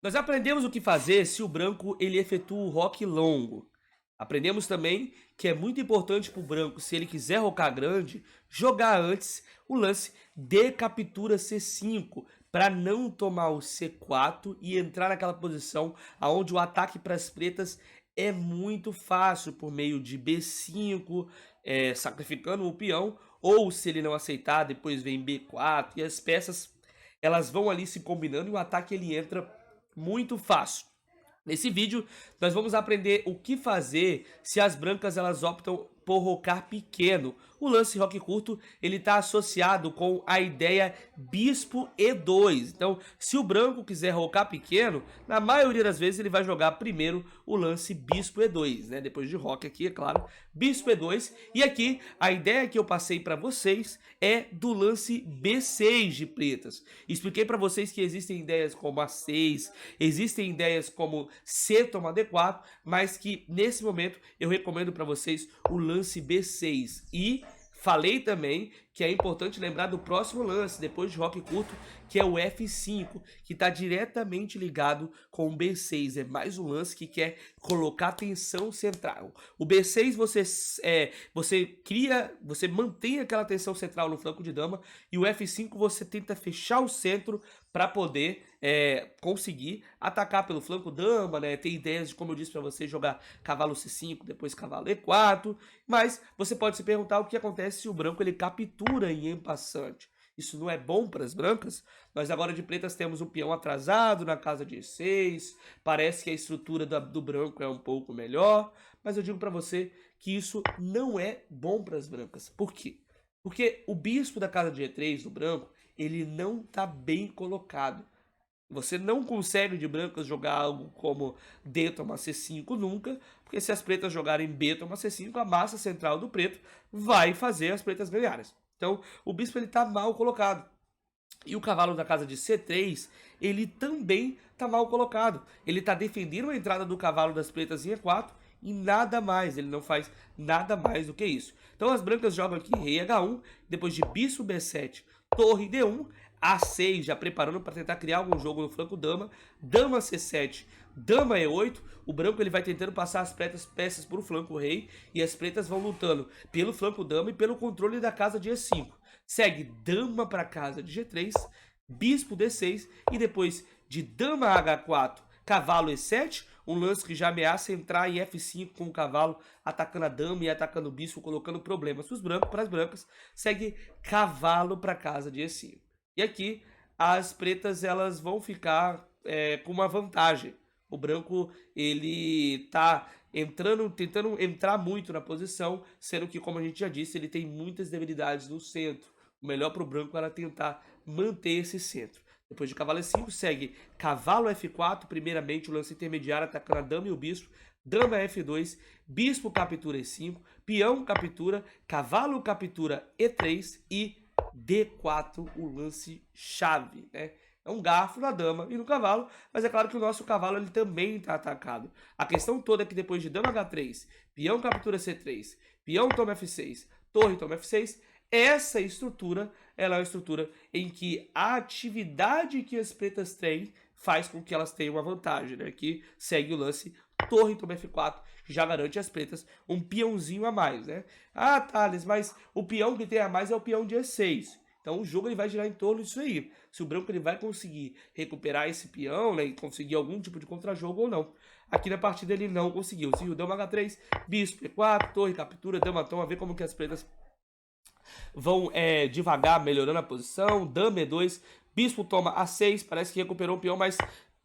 Nós aprendemos o que fazer se o branco ele efetua o roque longo. Aprendemos também que é muito importante para o branco, se ele quiser rocar grande, jogar antes o lance de captura C5, para não tomar o C4 e entrar naquela posição onde o ataque para as pretas é muito fácil, por meio de B5, sacrificando o peão, ou se ele não aceitar, depois vem B4, e as peças elas vão ali se combinando e o ataque ele entra muito fácil. Nesse vídeo, nós vamos aprender o que fazer se as brancas elas optam por rocar pequeno. O lance roque curto ele está associado com a ideia bispo E2. Então, se o branco quiser rocar pequeno, na maioria das vezes ele vai jogar primeiro o lance bispo E2, né? Depois de roque aqui, é claro, bispo E2. E aqui, a ideia que eu passei para vocês é do lance B6 de pretas. Expliquei para vocês que existem ideias como A6, existem ideias como C toma D4, mas que nesse momento eu recomendo para vocês o lance B6. E falei também que é importante lembrar do próximo lance, depois de roque curto, que é o F5, que está diretamente ligado com o B6. É mais um lance que quer colocar tensão central. O B6 você mantém aquela tensão central no flanco de dama, e o F5 você tenta fechar o centro para poder conseguir atacar pelo flanco dama, né? Tem ideias de, como eu disse para você, jogar cavalo C5, depois cavalo E4, mas você pode se perguntar o que acontece se o branco ele captura em passante. Isso não é bom para as brancas? Nós agora de pretas temos um peão atrasado na casa de E6, parece que a estrutura do branco é um pouco melhor, mas eu digo para você que isso não é bom para as brancas. Por quê? Porque o bispo da casa de E3 do branco, ele não está bem colocado. Você não consegue de brancas jogar algo como D toma C5 nunca, porque se as pretas jogarem B toma C5, a massa central do preto vai fazer as pretas ganharem. Então, o bispo ele tá mal colocado. E o cavalo da casa de C3, ele também tá mal colocado. Ele tá defendendo a entrada do cavalo das pretas em E4 e nada mais. Ele não faz nada mais do que isso. Então as brancas jogam aqui rei H1, depois de bispo B7, torre D1, A6, já preparando para tentar criar algum jogo no flanco dama, dama C7, dama E8, o branco ele vai tentando passar as peças para o flanco rei, e as pretas vão lutando pelo flanco dama e pelo controle da casa de E5. Segue dama para casa de G3, bispo D6, e depois de dama H4, cavalo E7, um lance que já ameaça entrar em F5 com o cavalo atacando a dama e atacando o bispo, colocando problemas para as brancas, segue cavalo para casa de E5. E aqui as pretas elas vão ficar com uma vantagem. O branco ele tá tentando entrar muito na posição, sendo que, como a gente já disse, ele tem muitas debilidades no centro. O melhor para o branco era tentar manter esse centro. Depois de cavalo E5, segue cavalo F4, primeiramente o lance intermediário atacando a dama e o bispo, dama F2, bispo captura E5, peão captura, cavalo captura E3 e D4, o lance chave, né? É um garfo na dama e no cavalo, mas é claro que o nosso cavalo ele também está atacado. A questão toda é que depois de dama H3, peão captura C3, peão toma F6, torre toma F6, essa estrutura ela é uma estrutura em que a atividade que as pretas têm faz com que elas tenham uma vantagem, né? Que segue o lance torre toma F4, que já garante às pretas um peãozinho a mais, né? Ah, Thales, mas o peão que tem a mais é o peão de E6. Então o jogo ele vai girar em torno disso aí. Se o branco ele vai conseguir recuperar esse peão, né, e conseguir algum tipo de contrajogo ou não. Aqui na partida ele não conseguiu. Se o dama H3, bispo E4, torre captura, dama toma, ver como que as pretas vão devagar melhorando a posição. Dama E2, bispo toma A6, parece que recuperou o peão, mas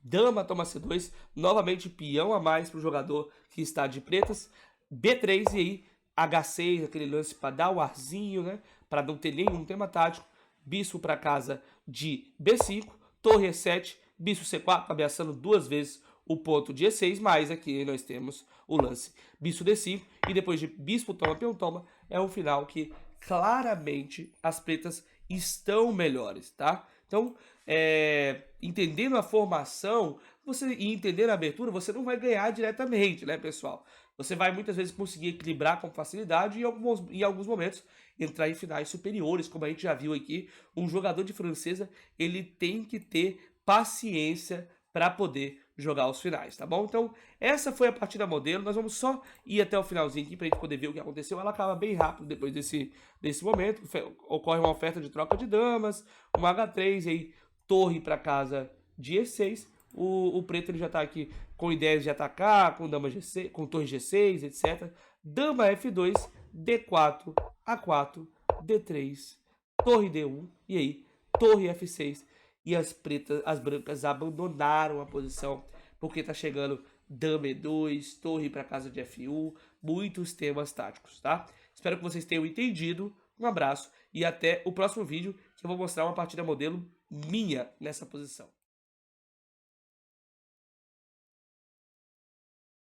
dama toma C2, novamente peão a mais para o jogador que está de pretas. B3 e aí H6, aquele lance para dar o arzinho, né? Para não ter nenhum tema tático. Bispo para casa de B5, torre E7, bispo C4, ameaçando duas vezes o ponto de E6, mas aqui nós temos o lance bispo D5, e depois de bispo toma, peão toma, é um final que claramente as pretas estão melhores, tá? Então, entendendo a formação e entendendo a abertura, você não vai ganhar diretamente, né, pessoal? Você vai muitas vezes conseguir equilibrar com facilidade e em alguns momentos entrar em finais superiores, como a gente já viu aqui. Um jogador de francesa, ele tem que ter paciência para poder jogar os finais, tá bom? Então, essa foi a partida modelo, nós vamos só ir até o finalzinho aqui pra gente poder ver o que aconteceu. Ela acaba bem rápido depois desse momento, ocorre uma oferta de troca de damas, um H3 e aí torre para casa de E6. O preto ele já tá aqui com ideias de atacar, com dama G6, com torre G6, etc. Dama F2, D4, A4, D3, torre D1 e aí torre F6. E as brancas abandonaram a posição porque tá chegando dama E2, torre para casa de F1, muitos temas táticos, tá? Espero que vocês tenham entendido. Um abraço e até o próximo vídeo que eu vou mostrar uma partida modelo minha nessa posição.